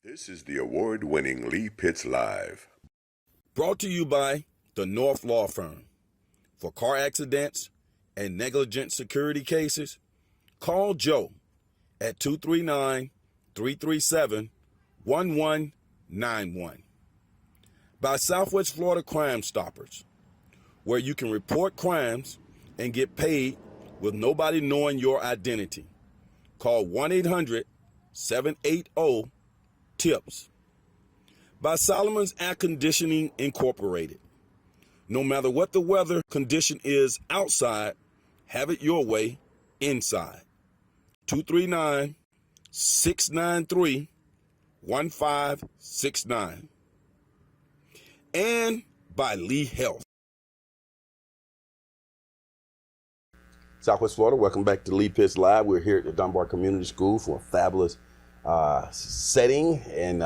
This is the award-winning Lee Pitts Live. Brought to you by the North Law Firm. For car accidents and negligent security cases, call Joe at 239-337-1191. By Southwest Florida Crime Stoppers, where you can report crimes and get paid with nobody knowing your identity. Call 1-800-780-TIPS. By Solomon's Air Conditioning Incorporated. No matter what the weather condition is outside, have it your way inside. 239-693-1569. And by Lee Health. Southwest Florida, welcome back to Lee Pitts Live. We're here at the Dunbar Community School for a fabulous setting, and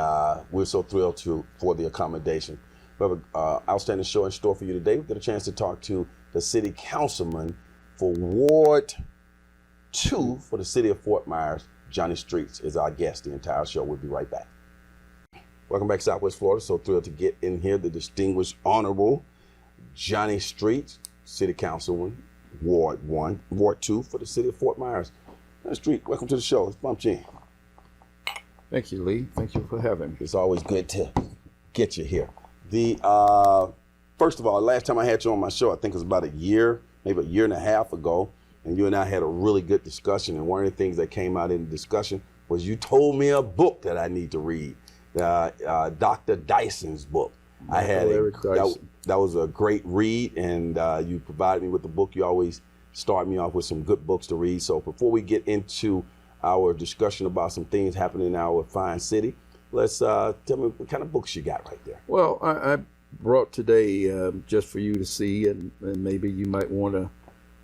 we're so thrilled for the accommodation. We have an outstanding show in store for you today. We get a chance to talk to the City Councilman for Ward 2 for the City of Fort Myers. Johnny Streets is our guest. The entire show. We'll be right back. Welcome back, Southwest Florida. So thrilled to get in here the distinguished, honorable Johnny Streets, City Councilman, Ward 2 for the City of Fort Myers. Johnny Street, welcome to the show. Let's bump you in. Thank you, Lee. Thank you for having me. It's always good to get you here. First of all, last time I had you on my show, I think it was about a year, maybe a year and a half ago, and you and I had a really good discussion. And one of the things that came out in the discussion was you told me a book that I need to read, Dr. Dyson's book. That was a great read, and you provided me with the book. You always start me off with some good books to read. So before we get into our discussion about some things happening in our fine city, let's tell me what kind of books you got right there. Well, I brought today just for you to see, and maybe you might want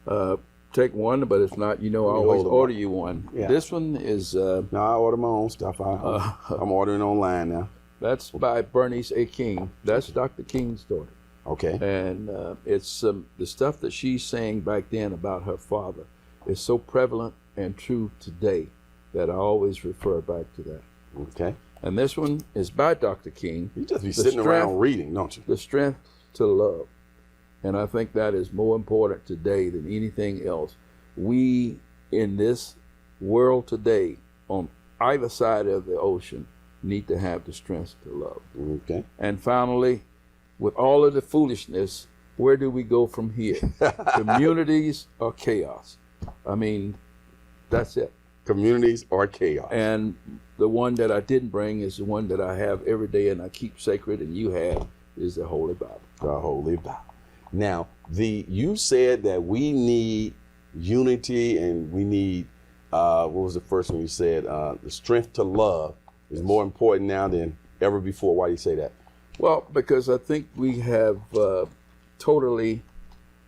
to take one, but if not, I always order you one. Yeah. This one is... No, I order my own stuff. I'm ordering online now. That's by Bernice A. King. That's Dr. King's daughter. Okay. And it's the stuff that she's saying back then about her father is so prevalent and true today that I always refer back to that. Okay. And this one is by Dr. King. You just be sitting around reading, don't you? The Strength to Love. And I think that is more important today than anything else. We, in this world today, on either side of the ocean, need to have the strength to love. Okay. And finally, with all of the foolishness, where do we go from here? Communities or chaos? I mean, that's it. Communities or chaos. And the one that I didn't bring is the one that I have every day and I keep sacred, and you have, is the Holy Bible. The Holy Bible. Now, you said that we need unity and we need, what was the first one you said? The strength to love is more important now than ever before. Why do you say that? Well, because I think we have totally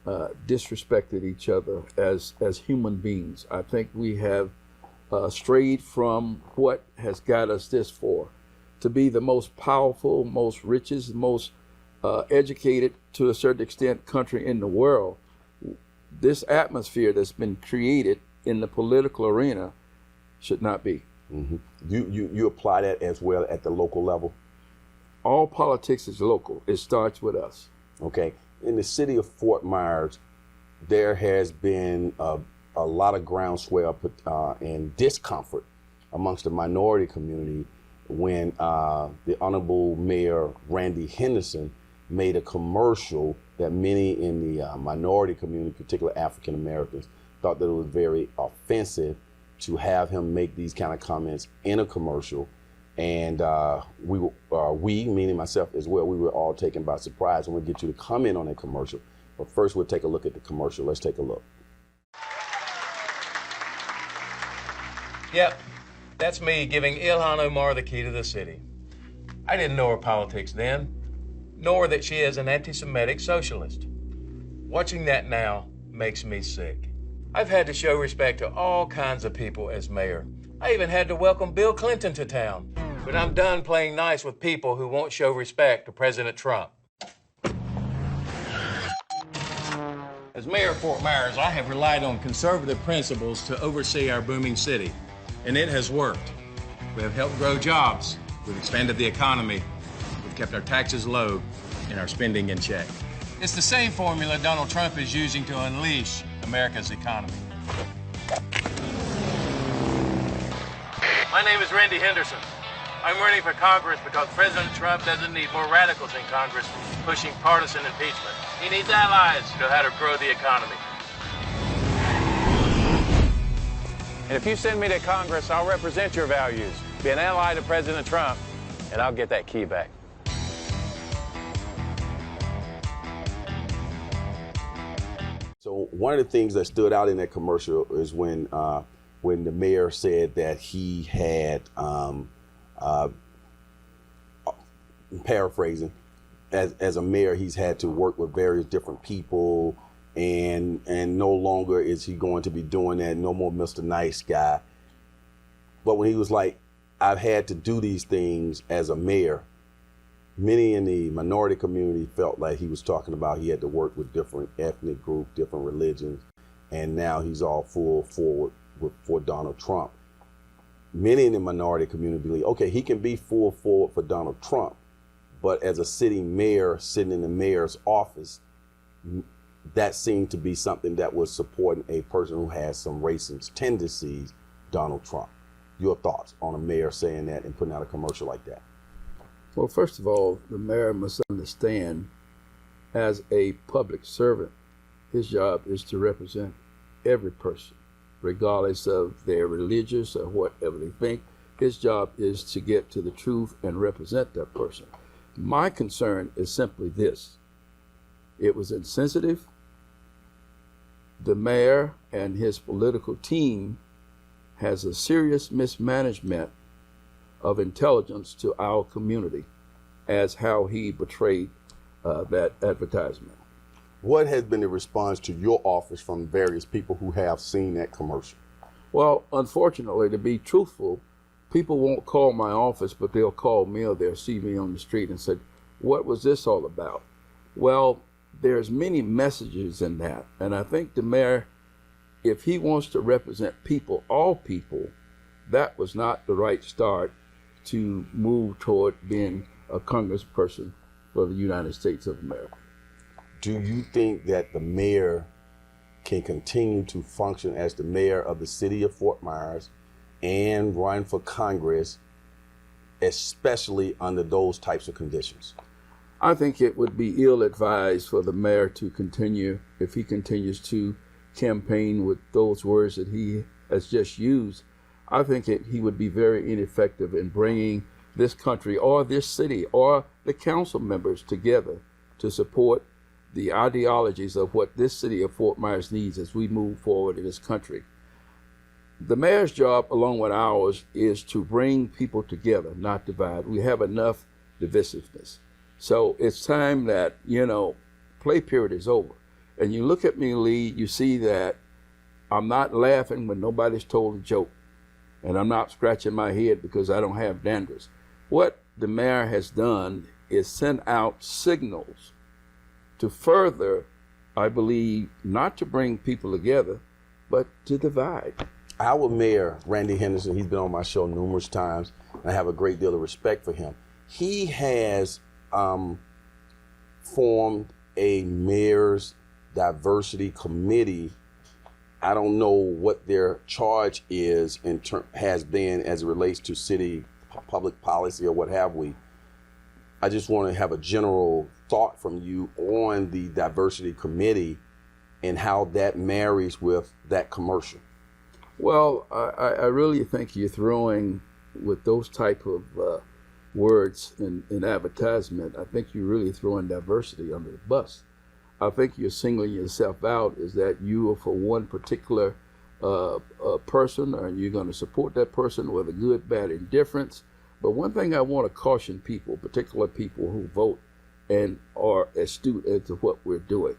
disrespected each other as human beings. I think we have strayed from what has got us this far, to be the most powerful, most richest, most educated, to a certain extent, country in the world. This atmosphere that's been created in the political arena should not be. Mm-hmm. You apply that as well at the local level? All politics is local. It starts with us. Okay. In the city of Fort Myers, there has been a lot of groundswell and discomfort amongst the minority community when the Honorable Mayor Randy Henderson made a commercial that many in the minority community, particularly African Americans, thought that it was very offensive to have him make these kind of comments in a commercial. And we, meaning myself as well, we were all taken by surprise, and we'll get you to comment on that commercial. But first, we'll take a look at the commercial. Let's take a look. Yep, that's me giving Ilhan Omar the key to the city. I didn't know her politics then, nor that she is an anti-Semitic socialist. Watching that now makes me sick. I've had to show respect to all kinds of people as mayor. I even had to welcome Bill Clinton to town. But I'm done playing nice with people who won't show respect to President Trump. As mayor of Fort Myers, I have relied on conservative principles to oversee our booming city, and it has worked. We have helped grow jobs, We've expanded the economy. We've kept our taxes low and our spending in check. It's the same formula Donald Trump is using to unleash America's economy. My name is Randy Henderson. I'm running for Congress because President Trump doesn't need more radicals in Congress pushing partisan impeachment. He needs allies to know how to grow the economy. And if you send me to Congress, I'll represent your values, be an ally to President Trump, and I'll get that key back. So one of the things that stood out in that commercial is when the mayor said that he had, paraphrasing, as a mayor, he's had to work with various different people, and no longer is he going to be doing that. No more Mr. Nice Guy. But when he was like, I've had to do these things as a mayor, many in the minority community felt like he was talking about he had to work with different ethnic groups, different religions, and now he's all full forward for Donald Trump. Many in the minority community believe, okay, he can be full forward for Donald Trump, but as a sitting mayor sitting in the mayor's office, that seemed to be something that was supporting a person who has some racist tendencies, Donald Trump. Your thoughts on a mayor saying that and putting out a commercial like that? Well, first of all, the mayor must understand, as a public servant, his job is to represent every person, regardless of their religious or whatever they think. His job is to get to the truth and represent that person. My concern is simply this. It was insensitive. The mayor and his political team has a serious mismanagement of intelligence to our community as how he portrayed that advertisement. What has been the response to your office from various people who have seen that commercial? Well, unfortunately, to be truthful, people won't call my office, but they'll call me or they'll see me on the street and say, what was this all about? Well, there's many messages in that. And I think the mayor, if he wants to represent people, all people, that was not the right start to move toward being a congressperson for the United States of America. Do you think that the mayor can continue to function as the mayor of the city of Fort Myers and run for Congress, especially under those types of conditions? I think it would be ill-advised for the mayor to continue, if he continues to campaign with those words that he has just used. I think he would be very ineffective in bringing this country or this city or the council members together to support the ideologies of what this city of Fort Myers needs as we move forward in this country. The mayor's job, along with ours, is to bring people together, not divide. We have enough divisiveness. So it's time that, play period is over. And you look at me, Lee, you see that I'm not laughing when nobody's told a joke. And I'm not scratching my head because I don't have dandruff. What the mayor has done is send out signals to further, I believe, not to bring people together, but to divide. Our mayor, Randy Henderson, he's been on my show numerous times, and I have a great deal of respect for him. He has formed a mayor's diversity committee. I don't know what their charge is has been as it relates to city public policy or what have we. I just want to have a general thought from you on the diversity committee and how that marries with that commercial. Well, I really think you're throwing, with those type of words in advertisement, I think you're really throwing diversity under the bus. I think you're singling yourself out is that you are for one particular person, and you're going to support that person with a good, bad indifference. But one thing I want to caution people, particular people who vote and are astute as to what we're doing.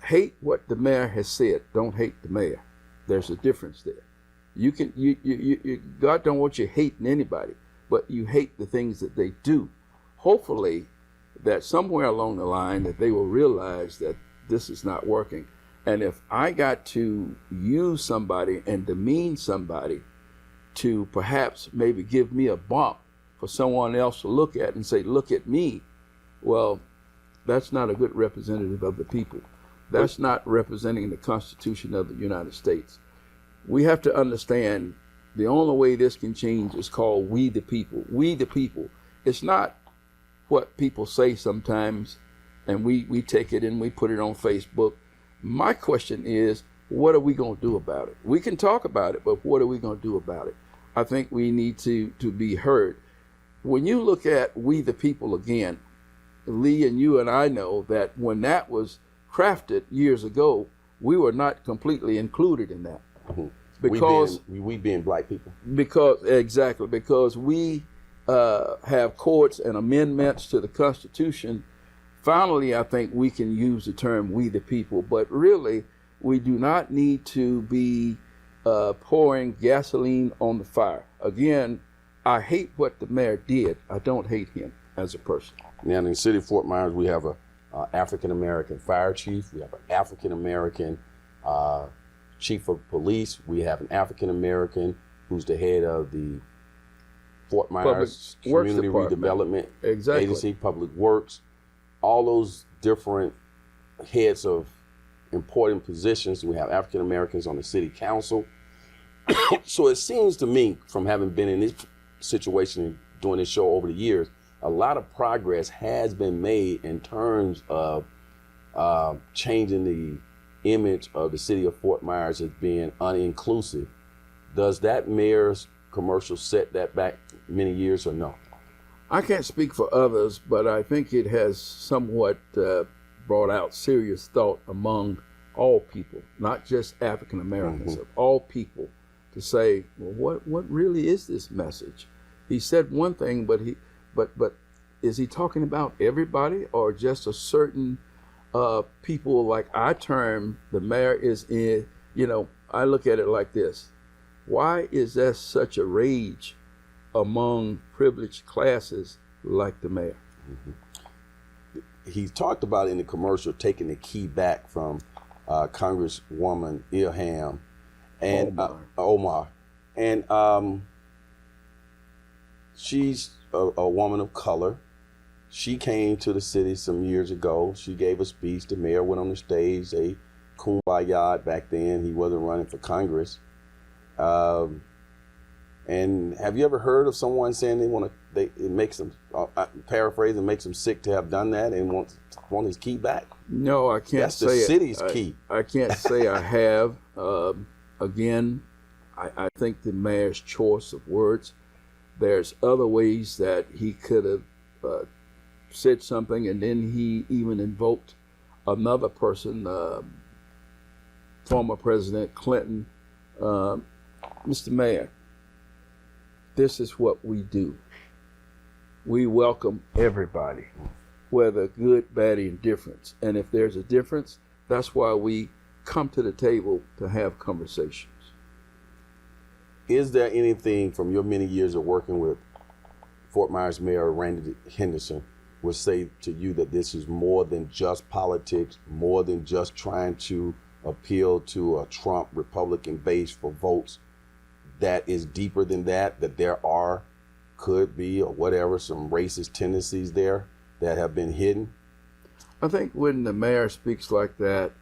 Hate what the mayor has said. Don't hate the mayor. There's a difference there. God don't want you hating anybody, but you hate the things that they do. Hopefully, that somewhere along the line that they will realize that this is not working. And if I got to use somebody and demean somebody to perhaps maybe give me a bump for someone else to look at and say, look at me. Well, that's not a good representative of the people. That's not representing the Constitution of the United States. We have to understand the only way this can change is called we the people. We the people. It's not what people say sometimes, and we take it and we put it on Facebook. My question is, what are we going to do about it? We can talk about it, but what are we going to do about it? I think we need to be heard. When you look at we the people again, Lee and you and I know that when that was crafted years ago, we were not completely included in that. Mm-hmm. Because we being black people. Because we have courts and amendments to the Constitution. Finally, I think we can use the term we the people, but really we do not need to be pouring gasoline on the fire. Again, I hate what the mayor did. I don't hate him as a person. Now, in the city of Fort Myers, we have a African-American fire chief. We have an African-American chief of police. We have an African-American who's the head of the Fort Myers Community Redevelopment Agency, Public Works. All those different heads of important positions. We have African-Americans on the city council. So it seems to me, from having been in this situation and doing this show over the years, a lot of progress has been made in terms of changing the image of the city of Fort Myers as being uninclusive. Does that mayor's commercial set that back many years or no? I can't speak for others, but I think it has somewhat brought out serious thought among all people, not just African Americans, of all people, to say, well, what really is this message? He said one thing, but is he talking about everybody or just a certain people? Like I term the mayor is in, I look at it like this. Why is there such a rage among privileged classes like the mayor? Mm-hmm. He talked about in the commercial taking the key back from Congresswoman Ilham and Omar. And she's a woman of color. She came to the city some years ago. She gave a speech. The mayor went on the stage. They kumbaya back then. He wasn't running for Congress. And have you ever heard of someone saying it makes them, paraphrase, it makes them sick to have done that and want his key back? No, I can't say That's the city's key. I can't say I have. Again, I think the mayor's choice of words, there's other ways that he could have said something, and then he even invoked another person, former President Clinton. Mr. Mayor, this is what we do. We welcome everybody, whether good, bad, indifference. And if there's a difference, that's why we come to the table to have conversations. Is there anything from your many years of working with Fort Myers Mayor Randy Henderson would say to you that this is more than just politics, more than just trying to appeal to a Trump Republican base for votes, that is deeper than that there could be, or whatever, some racist tendencies there that have been hidden? I think when the mayor speaks like that,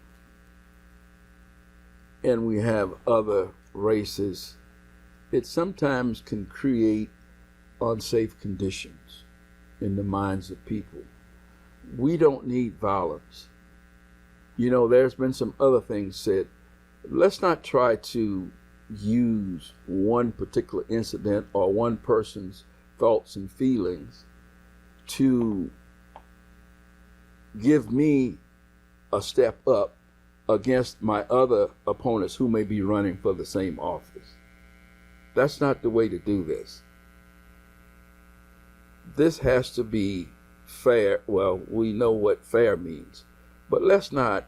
and we have other races, it sometimes can create unsafe conditions in the minds of people. We don't need violence. There's been some other things said. Let's not try to use one particular incident or one person's thoughts and feelings to give me a step up against my other opponents who may be running for the same office. That's not the way to do this. This has to be fair. Well, we know what fair means, but let's not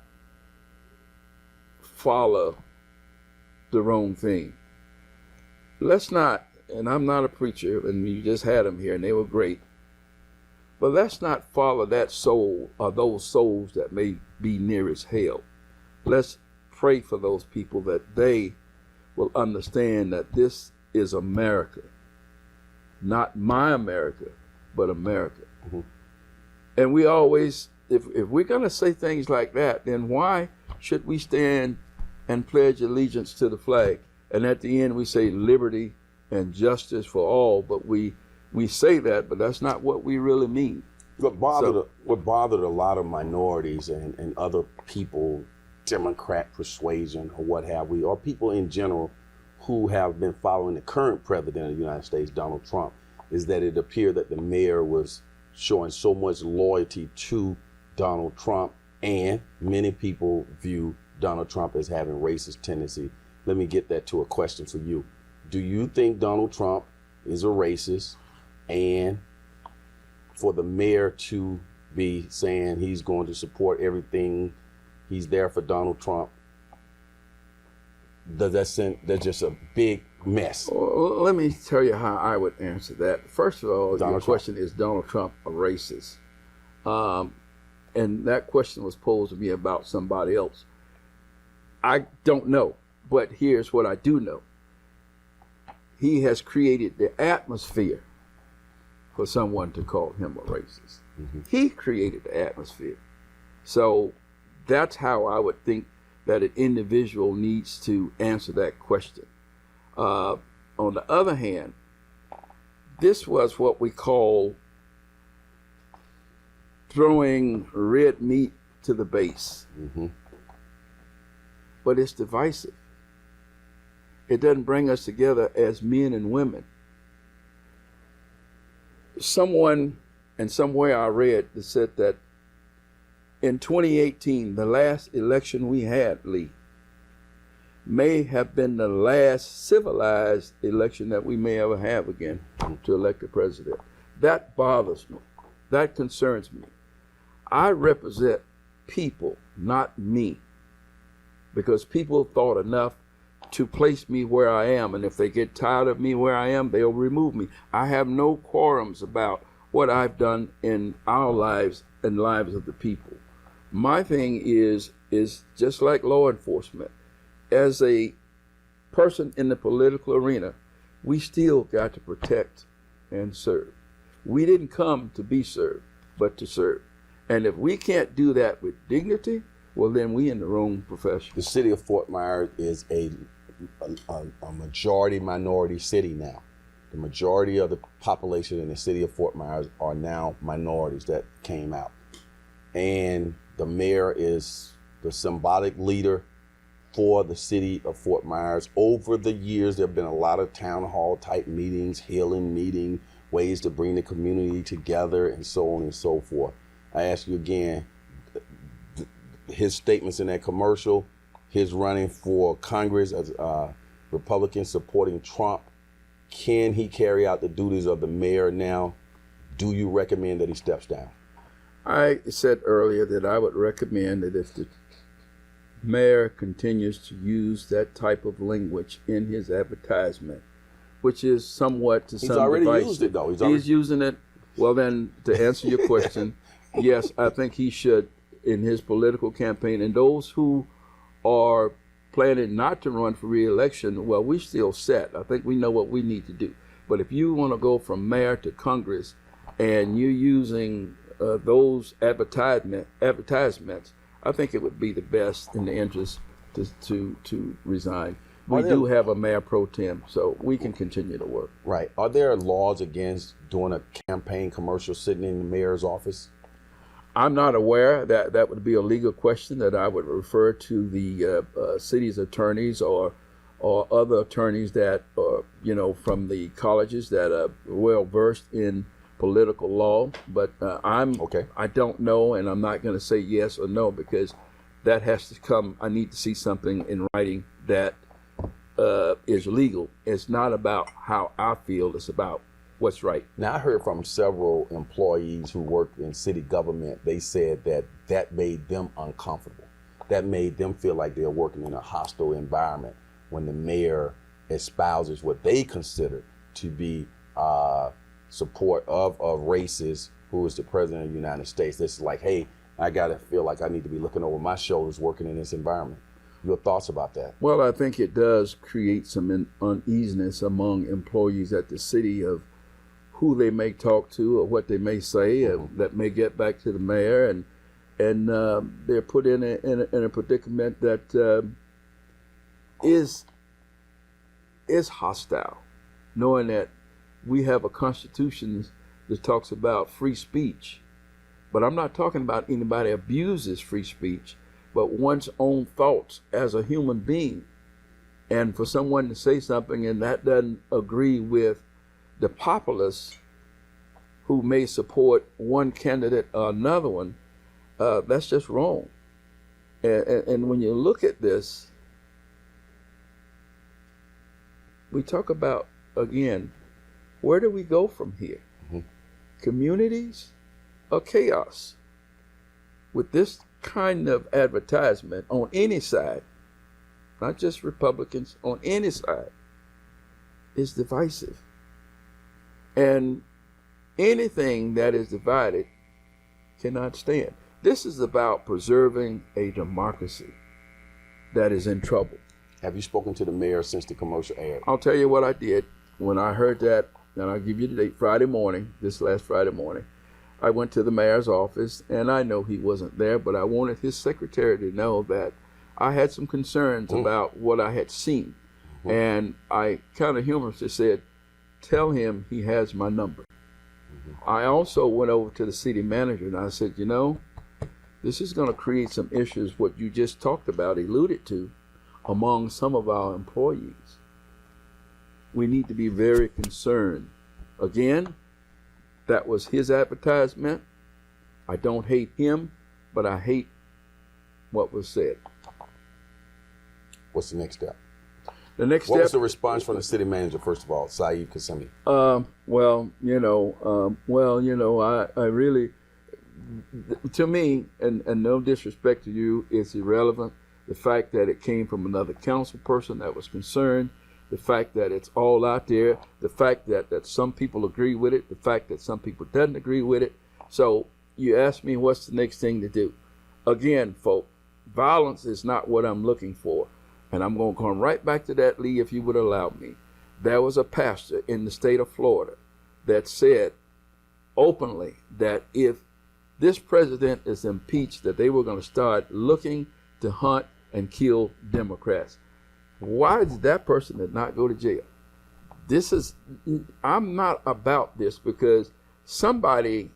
follow the wrong thing. Let's not, and I'm not a preacher, and you just had them here and they were great, but let's not follow that soul or those souls that may be nearest hell. Let's pray for those people that they will understand that this is America. Not my America, but America. Mm-hmm. And we always, if we're going to say things like that, then why should we stand and pledge allegiance to the flag? And at the end we say liberty and justice for all, but we say that, but that's not what we really mean. What bothered a lot of minorities and other people, Democrat persuasion or what have we, or people in general who have been following the current president of the United States, Donald Trump, is that it appeared that the mayor was showing so much loyalty to Donald Trump, and many people view Donald Trump as having racist tendency. Let me get that to a question for you. Do you think Donald Trump is a racist, and for the mayor to be saying he's going to support everything, he's there for Donald Trump, does that send, that's just a big mess? Well, let me tell you how I would answer that. First of all, your question is Donald Trump a racist? And that question was posed to me about somebody else. I don't know, but here's what I do know. He has created the atmosphere for someone to call him a racist. Mm-hmm. He created the atmosphere. So that's how I would think that an individual needs to answer that question. On the other hand, this was what we call throwing red meat to the base. Mm-hmm. But it's divisive. It doesn't bring us together as men and women. Someone, and somewhere I read that said that in 2018, the last election we had, Lee, may have been the last civilized election that we may ever have again to elect a president. That bothers me. That concerns me. I represent people, not me, because people thought enough to place me where I am, and if they get tired of me where I am, they'll remove me. I have no qualms about what I've done in our lives and lives of the people. My thing is just like law enforcement. As a person in the political arena, we still got to protect and serve. We didn't come to be served, but to serve. And if we can't do that with dignity, well, then we in the wrong profession. The city of Fort Myers is a majority minority city now. The majority of the population in the city of Fort Myers are now minorities that came out. And the mayor is the symbolic leader for the city of Fort Myers. Over the years, there have been a lot of town hall type meetings, healing meetings, ways to bring the community together, and so on and so forth. I ask you again, his statements in that commercial, his running for Congress as a Republican supporting Trump, can he carry out the duties of the mayor now? Do you recommend that he steps down? I said earlier that I would recommend that if the mayor continues to use that type of language in his advertisement, which is somewhat to some device. He's already used it, though. He's using it. Well, then, to answer your question, yes, I think he should in his political campaign. And those who are planning not to run for re-election, well, we're still set. I think we know what we need to do. But if you want to go from mayor to Congress and you're using those advertisements, I think it would be the best in the interest to resign. We do have a mayor pro tem, so we can continue to work. Right. Are there laws against doing a campaign commercial sitting in the mayor's office? I'm not aware. That would be a legal question that I would refer to the city's attorneys or other attorneys that from the colleges that are well versed in political law. But I don't know, and I'm not going to say yes or no because that has to come. I need to see something in writing that is legal. It's not about how I feel. It's about what's right. Now, I heard from several employees who work in city government. They said that made them uncomfortable. That made them feel like they're working in a hostile environment when the mayor espouses what they consider to be support of a racist who is the president of the United States. This is like, hey, I got to feel like I need to be looking over my shoulders working in this environment. Your thoughts about that? Well, I think it does create some uneasiness among employees at the city of who they may talk to or what they may say that may get back to the mayor, and they're put in a predicament that is hostile, knowing that we have a constitution that talks about free speech. But I'm not talking about anybody abuses free speech, but one's own thoughts as a human being. And for someone to say something and that doesn't agree with the populace who may support one candidate or another one, that's just wrong. And when you look at this, we talk about, again, where do we go from here? Communities or chaos? With this kind of advertisement on any side, not just Republicans, on any side, is divisive. And anything that is divided cannot stand. This is about preserving a democracy that is in trouble. Have you spoken to the mayor since the commercial aired? I'll tell you what I did when I heard that, and I'll give you the date, Friday morning, this last Friday morning. I went to the mayor's office, and I know he wasn't there, but I wanted his secretary to know that I had some concerns about what I had seen. And I kind of humorously said, tell him he has my number. I also went over to the city manager, and I said, you know, this is going to create some issues, what you just talked about, alluded to, among some of our employees. We need to be very concerned. Again, that was his advertisement. I don't hate him, but I hate what was said. What's the next step? The next What step. was the response from the city manager, first of all, Saeed Kasemi? I really, to me, and no disrespect to you, it's irrelevant. The fact that it came from another council person that was concerned, the fact that it's all out there, the fact that some people agree with it, the fact that some people doesn't agree with it. So you ask me what's the next thing to do. Again, folks, violence is not what I'm looking for. And I'm going to come right back to that, Lee, if you would allow me. There was a pastor in the state of Florida that said openly that if this president is impeached, that they were going to start looking to hunt and kill Democrats. Why did that person did not go to jail? I'm not about this, because somebody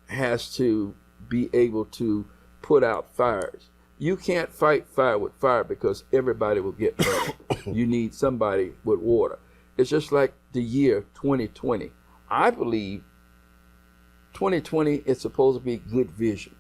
has to be able to put out fires. You can't fight fire with fire because everybody will get burned. You need somebody with water. It's just like the year 2020. I believe 2020 is supposed to be good vision.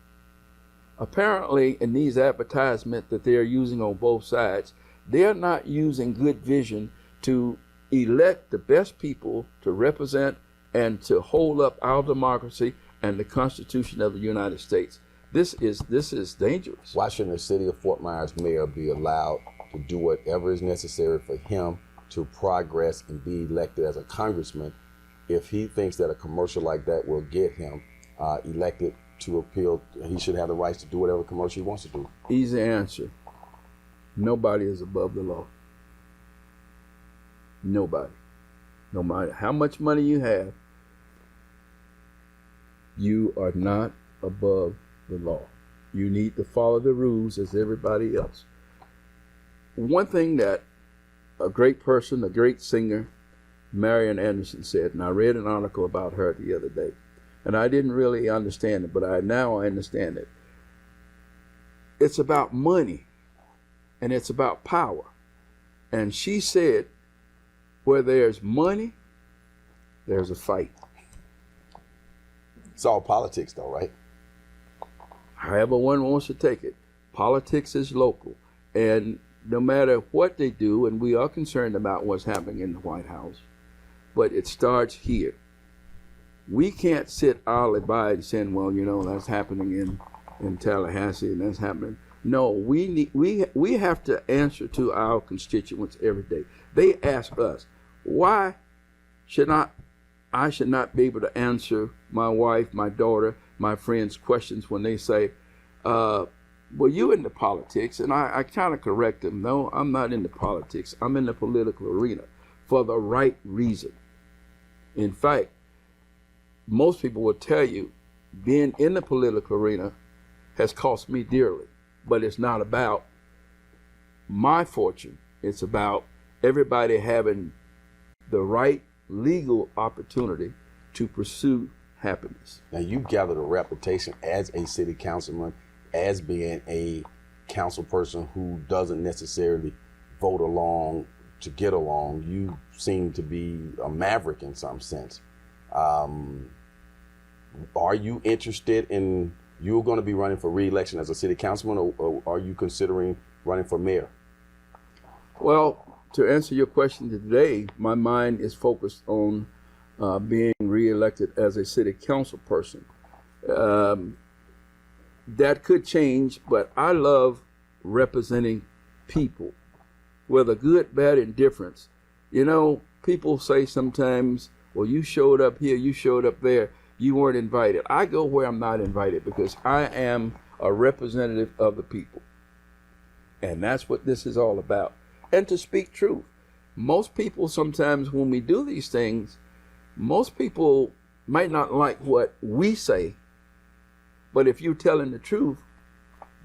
Apparently, in these advertisements that they're using on both sides, they're not using good vision to elect the best people to represent and to hold up our democracy and the Constitution of the United States. This is dangerous. Why shouldn't the city of Fort Myers mayor be allowed to do whatever is necessary for him to progress and be elected as a congressman if he thinks that a commercial like that will get him elected to appeal? He should have the rights to do whatever commercial he wants to do. Easy answer. Nobody is above the law. Nobody. No matter how much money you have, you are not above the law. You need to follow the rules as everybody else. One thing that a great person, a great singer, Marian Anderson said, and I read an article about her the other day, and I didn't really understand it, but I understand it. It's about money, and it's about power. And she said, where there's money, there's a fight. It's all politics, though, right? However one wants to take it. Politics is local. And no matter what they do, and we are concerned about what's happening in the White House, but it starts here. We can't sit idly by and saying, well, you know, that's happening in Tallahassee and that's happening. No, we have to answer to our constituents every day. They ask us, why should I should not be able to answer my wife, my daughter, my friends' questions when they say, well, you into politics, and I kind of correct him. No, I'm not into politics. I'm in the political arena for the right reason. In fact, most people will tell you being in the political arena has cost me dearly, but it's not about my fortune. It's about everybody having the right legal opportunity to pursue happiness. Now, you gathered a reputation as a city councilman, as being a council person who doesn't necessarily vote along to get along. You seem to be a maverick in some sense. Are you interested in, you're going to be running for re-election as a city councilman, or are you considering running for mayor? Well, to answer your question today, my mind is focused on being re-elected as a city council person. That could change, but I love representing people, whether good, bad, indifference. You know, people say sometimes, well, you showed up here, you showed up there, you weren't invited. I go where I'm not invited because I am a representative of the people. And that's what this is all about. And to speak truth, most people sometimes when we do these things, most people might not like what we say, but if you're telling the truth,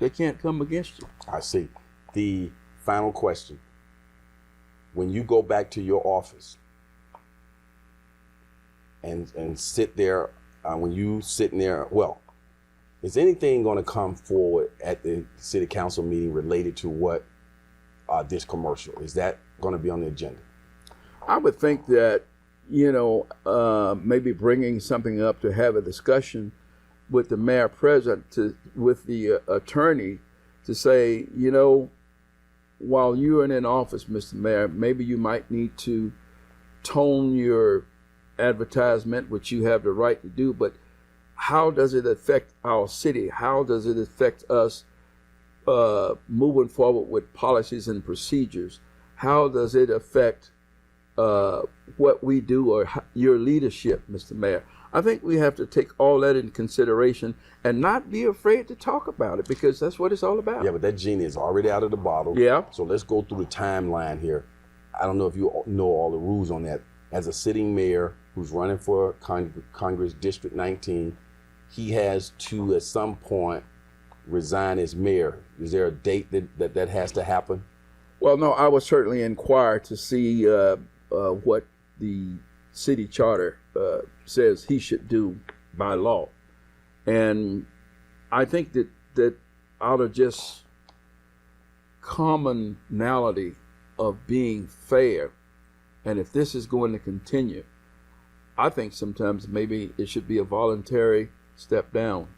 they can't come against you. I see. The final question. When you go back to your office and sit there, when you sitting there, well, is anything going to come forward at the city council meeting related to what this commercial? Is that going to be on the agenda? I would think that, you know, maybe bringing something up to have a discussion with the mayor present, with the attorney, to say, you know, while you're in office, Mr. Mayor, maybe you might need to tone your advertisement, which you have the right to do, but how does it affect our city? How does it affect us moving forward with policies and procedures? How does it affect what we do or your leadership, Mr. Mayor? I think we have to take all that in consideration and not be afraid to talk about it, because that's what it's all about. Yeah, but that genie is already out of the bottle. Yeah. So let's go through the timeline here. I don't know if you know all the rules on that. As a sitting mayor who's running for Congress District 19, he has to, at some point, resign as mayor. Is there a date that has to happen? Well, no, I would certainly inquire to see what the city charter says he should do by law. And I think that out of just commonality of being fair, and if this is going to continue, I think sometimes maybe it should be a voluntary step down.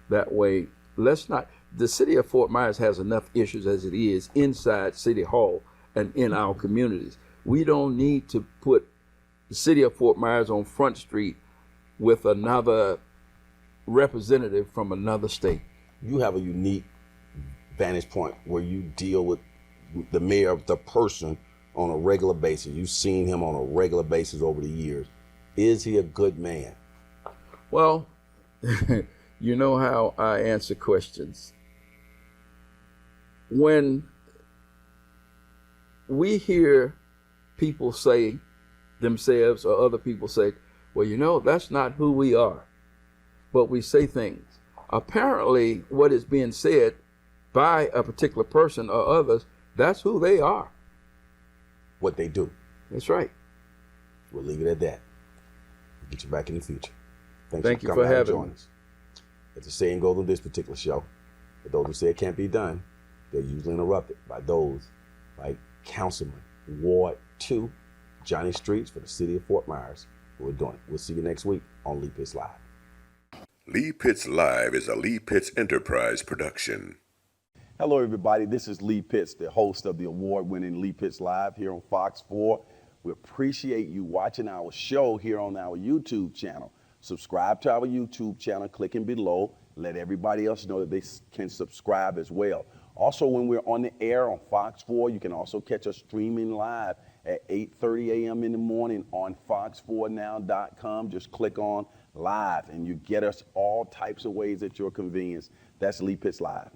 That way, the city of Fort Myers has enough issues as it is inside City Hall and in our communities. We don't need to put the city of Fort Myers on Front Street with another representative from another state. You have a unique vantage point where you deal with the mayor, the person, on a regular basis. You've seen him on a regular basis over the years. Is he a good man? Well, you know how I answer questions. When we hear people say themselves or other people say, well, you know, that's not who we are, but we say things. Apparently, what is being said by a particular person or others, that's who they are. What they do. That's right. We'll leave it at that. We'll get you back in the future. Thank you for having me. Us. As the saying goes on this particular show, for those who say it can't be done, they're usually interrupted by those like Councilman Ward 2, Johnny Streets for the city of Fort Myers, who are doing it. We'll see you next week on Lee Pitts Live. Lee Pitts Live is a Lee Pitts Enterprise production. Hello, everybody. This is Lee Pitts, the host of the award-winning Lee Pitts Live here on Fox 4. We appreciate you watching our show here on our YouTube channel. Subscribe to our YouTube channel, clicking below. Let everybody else know that they can subscribe as well. Also, when we're on the air on Fox 4, you can also catch us streaming live at 8:30 a.m. in the morning on fox4now.com. Just click on live and you get us all types of ways at your convenience. That's Lee Pitts Live.